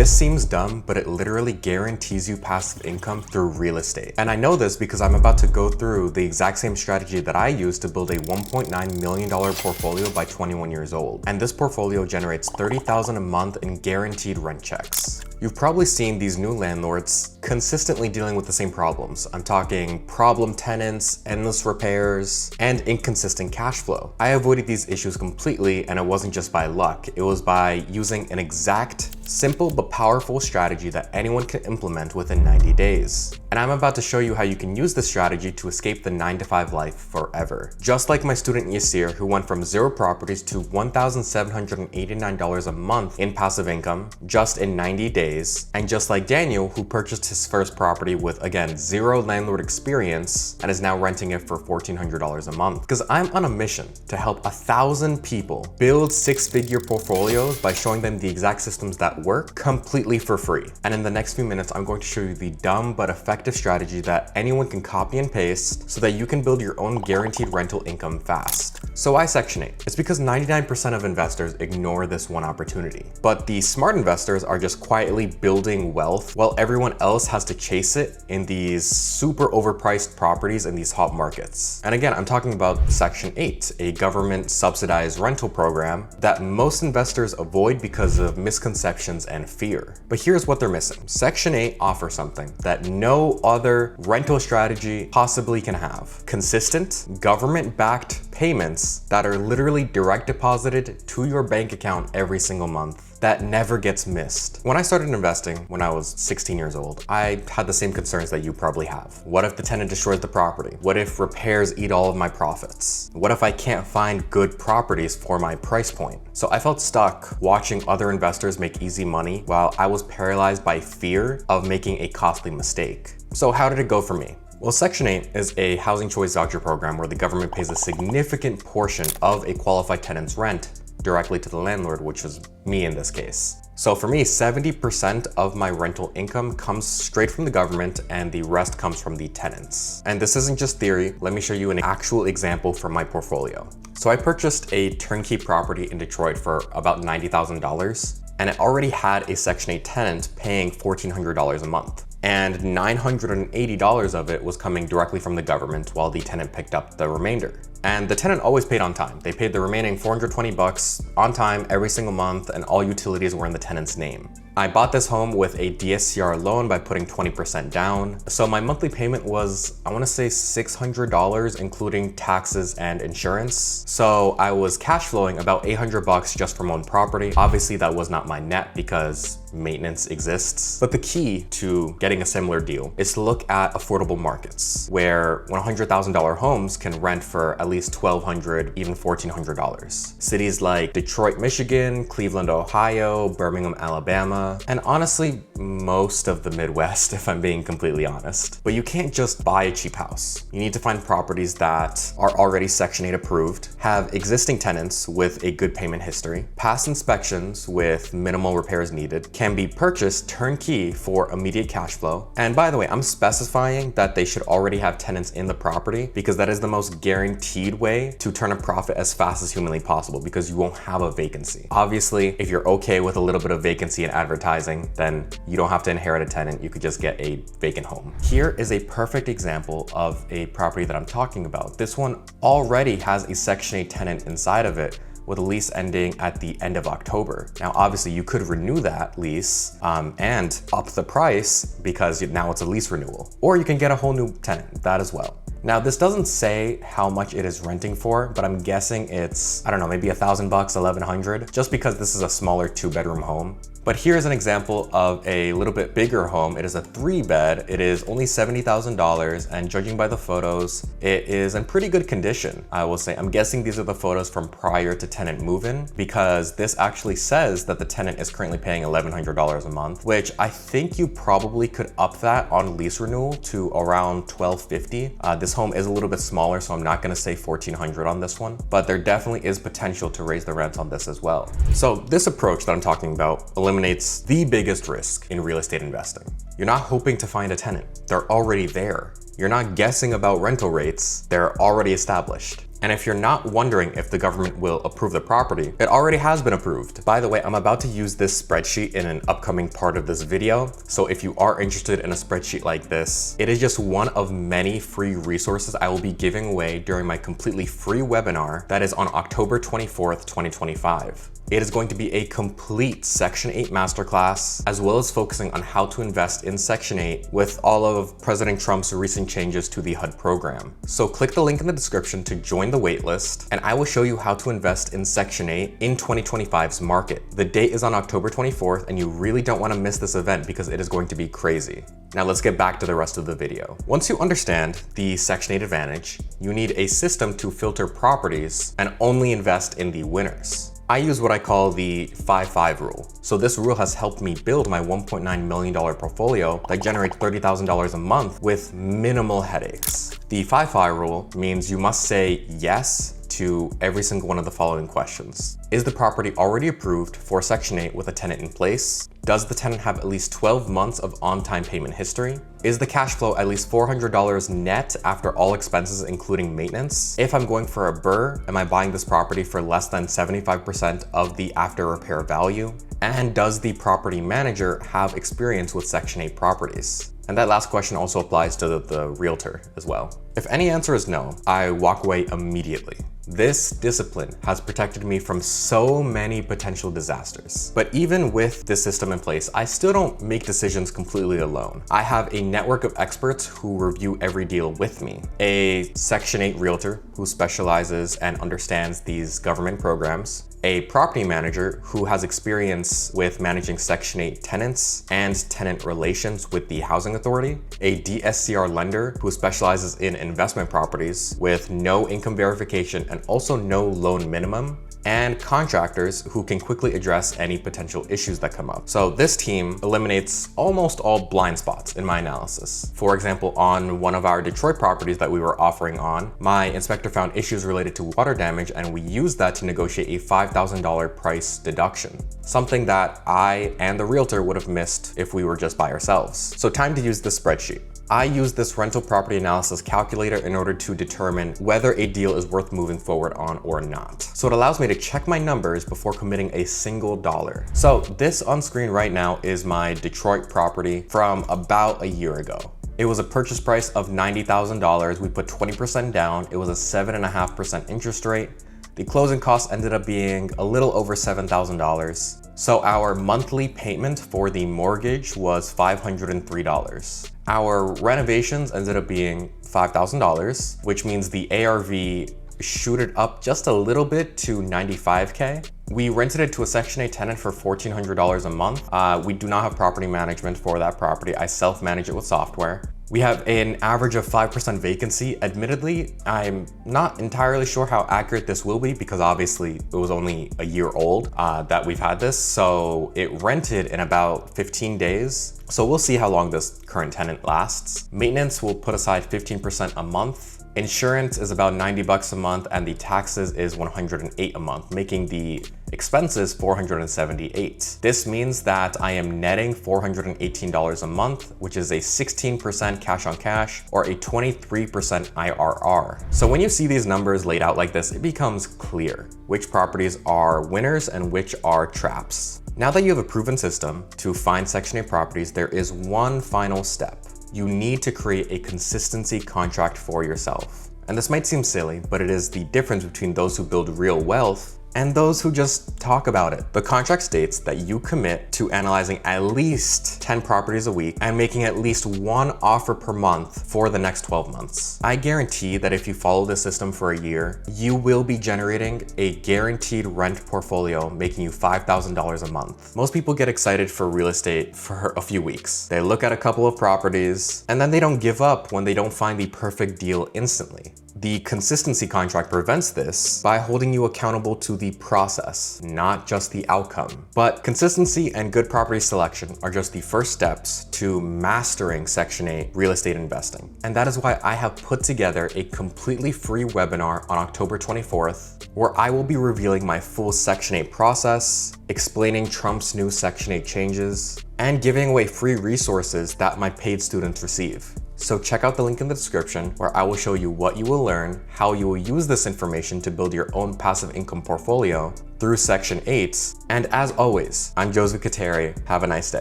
This seems dumb, but it literally guarantees you passive income through real estate. And I know this because I'm about to go through the exact same strategy that I used to build a $1.9 million portfolio by 21 years old. And this portfolio generates $30,000 a month in guaranteed rent checks. You've probably seen these new landlords consistently dealing with the same problems. I'm talking problem tenants, endless repairs, and inconsistent cash flow. I avoided these issues completely, and it wasn't just by luck. It was by using an exact, simple but powerful strategy that anyone can implement within 90 days. And I'm about to show you how you can use this strategy to escape the 9-to-5 life forever. Just like my student Yasir, who went from 0 properties to $1,789 a month in passive income just in 90 days. And just like Daniel, who purchased his first property with, again, 0 landlord experience and is now renting it for $1,400 a month. Because I'm on a mission to help 1,000 people build 6-figure portfolios by showing them the exact systems that work completely for free. And in the next few minutes, I'm going to show you the dumb but effective strategy that anyone can copy and paste so that you can build your own guaranteed rental income fast. So why Section 8? It's because 99% of investors ignore this one opportunity. But the smart investors are just quietly building wealth while everyone else has to chase it in these super overpriced properties in these hot markets. And again, I'm talking about Section 8, a government subsidized rental program that most investors avoid because of misconceptions and fear. But here's what they're missing. Section 8 offers something that no other rental strategy possibly can have. Consistent, government-backed payments that are literally direct deposited to your bank account every single month that never gets missed. When I started investing when I was 16 years old, I had the same concerns that you probably have. What if the tenant destroys the property? What if repairs eat all of my profits? What if I can't find good properties for my price point? So I felt stuck watching other investors make easy money while I was paralyzed by fear of making a costly mistake. So how did it go for me? Well, Section 8 is a housing choice voucher program where the government pays a significant portion of a qualified tenant's rent directly to the landlord, which is me in this case. So for me, 70% of my rental income comes straight from the government and the rest comes from the tenants. And this isn't just theory. Let me show you an actual example from my portfolio. So I purchased a turnkey property in Detroit for about $90,000, and it already had a Section 8 tenant paying $1,400 a month. And $980 of it was coming directly from the government while the tenant picked up the remainder. And the tenant always paid on time. They paid the remaining $420 on time every single month, and all utilities were in the tenant's name. I bought this home with a DSCR loan by putting 20% down. So my monthly payment was, I wanna say $600, including taxes and insurance. So I was cash flowing about $800 just from one property. Obviously that was not my net because maintenance exists. But the key to getting a similar deal is to look at affordable markets where $100,000 homes can rent for at least $1,200, even $1,400. Cities like Detroit, Michigan, Cleveland, Ohio, Birmingham, Alabama, and honestly, most of the Midwest, if I'm being completely honest. But you can't just buy a cheap house. You need to find properties that are already Section 8 approved, have existing tenants with a good payment history, pass inspections with minimal repairs needed, can be purchased turnkey for immediate cash flow. And by the way, I'm specifying that they should already have tenants in the property because that is the most guaranteed way to turn a profit as fast as humanly possible because you won't have a vacancy. Obviously, if you're okay with a little bit of vacancy and advertising, then you don't have to inherit a tenant. You could just get a vacant home. Here is a perfect example of a property that I'm talking about. This one already has a Section 8 tenant inside of it with a lease ending at the end of October. Now, obviously you could renew that lease and up the price because now it's a lease renewal, or you can get a whole new tenant, that as well. Now, this doesn't say how much it is renting for, but I'm guessing it's, I don't know, maybe $1,000, $1,100, just because this is a smaller 2-bedroom home. But here's an example of a little bit bigger home. It is a 3-bed. It is only $70,000, and judging by the photos, it is in pretty good condition, I will say. I'm guessing these are the photos from prior to tenant move-in, because this actually says that the tenant is currently paying $1,100 a month, which I think you probably could up that on lease renewal to around $1,250. This home is a little bit smaller, so I'm not gonna say $1,400 on this one, but there definitely is potential to raise the rent on this as well. So this approach that I'm talking about eliminates the biggest risk in real estate investing. You're not hoping to find a tenant. They're already there. You're not guessing about rental rates. They're already established. And if you're not wondering if the government will approve the property, it already has been approved. By the way, I'm about to use this spreadsheet in an upcoming part of this video. So if you are interested in a spreadsheet like this, it is just one of many free resources I will be giving away during my completely free webinar that is on October 24th, 2025. It is going to be a complete Section 8 masterclass, as well as focusing on how to invest in Section 8 with all of President Trump's recent changes to the HUD program. So click the link in the description to join the waitlist, and I will show you how to invest in Section 8 in 2025's market. The date is on October 24th, and you really don't want to miss this event because it is going to be crazy. Now let's get back to the rest of the video. Once you understand the Section 8 advantage, you need a system to filter properties and only invest in the winners. I use what I call the 5-5 rule. So this rule has helped me build my $1.9 million portfolio that generates $30,000 a month with minimal headaches. The 5-5 rule means you must say yes to every single one of the following questions. Is the property already approved for Section 8 with a tenant in place? Does the tenant have at least 12 months of on-time payment history? Is the cash flow at least $400 net after all expenses including maintenance? If I'm going for a BRRRR, am I buying this property for less than 75% of the after repair value? And does the property manager have experience with Section 8 properties? And that last question also applies to the realtor as well. If any answer is no, I walk away immediately. This discipline has protected me from so many potential disasters. But even with this system in place, I still don't make decisions completely alone. I have a network of experts who review every deal with me. A Section 8 realtor who specializes and understands these government programs. A property manager who has experience with managing Section 8 tenants and tenant relations with the housing authority. A DSCR lender who specializes in investment properties with no income verification and also no loan minimum. And contractors who can quickly address any potential issues that come up. So this team eliminates almost all blind spots in my analysis. For example, on one of our Detroit properties that we were offering on, my inspector found issues related to water damage, and we used that to negotiate a $5,000 price deduction, something that I and the realtor would have missed if we were just by ourselves. So time to use this spreadsheet. I use this rental property analysis calculator in order to determine whether a deal is worth moving forward on or not. So it allows me to check my numbers before committing a single dollar. So this on screen right now is my Detroit property from about a year ago. It was a purchase price of $90,000. We put 20% down. It was a 7.5% interest rate. The closing costs ended up being a little over $7,000. So our monthly payment for the mortgage was $503. Our renovations ended up being $5,000, which means the ARV shooted up just a little bit to $95K. We rented it to a Section 8 tenant for $1,400 a month. We do not have property management for that property. I self-manage it with software. We have an average of 5% vacancy. Admittedly, I'm not entirely sure how accurate this will be because obviously it was only a year old that we've had this. So it rented in about 15 days. So we'll see how long this current tenant lasts. Maintenance will put aside 15% a month. Insurance is about 90 bucks a month, and the taxes is 108 a month, making the expenses 478. This means that I am netting $418 a month, which is a 16% cash on cash or a 23% IRR. So when you see these numbers laid out like this, it becomes clear which properties are winners and which are traps. Now that you have a proven system to find Section 8 properties, there is one final step. You need to create a consistency contract for yourself. And this might seem silly, but it is the difference between those who build real wealth and those who just talk about it. The contract states that you commit to analyzing at least 10 properties a week and making at least one offer per month for the next 12 months. I guarantee that if you follow this system for a year, you will be generating a guaranteed rent portfolio, making you $5,000 a month. Most people get excited for real estate for a few weeks. They look at a couple of properties and then they don't give up when they don't find the perfect deal instantly. The consistency contract prevents this by holding you accountable to the process, not just the outcome. But consistency and good property selection are just the first steps to mastering Section 8 real estate investing. And that is why I have put together a completely free webinar on October 24th, where I will be revealing my full Section 8 process, explaining Trump's new Section 8 changes, and giving away free resources that my paid students receive. So check out the link in the description where I will show you what you will learn, how you will use this information to build your own passive income portfolio through Section 8. And as always, I'm Joseph Khateri. Have a nice day.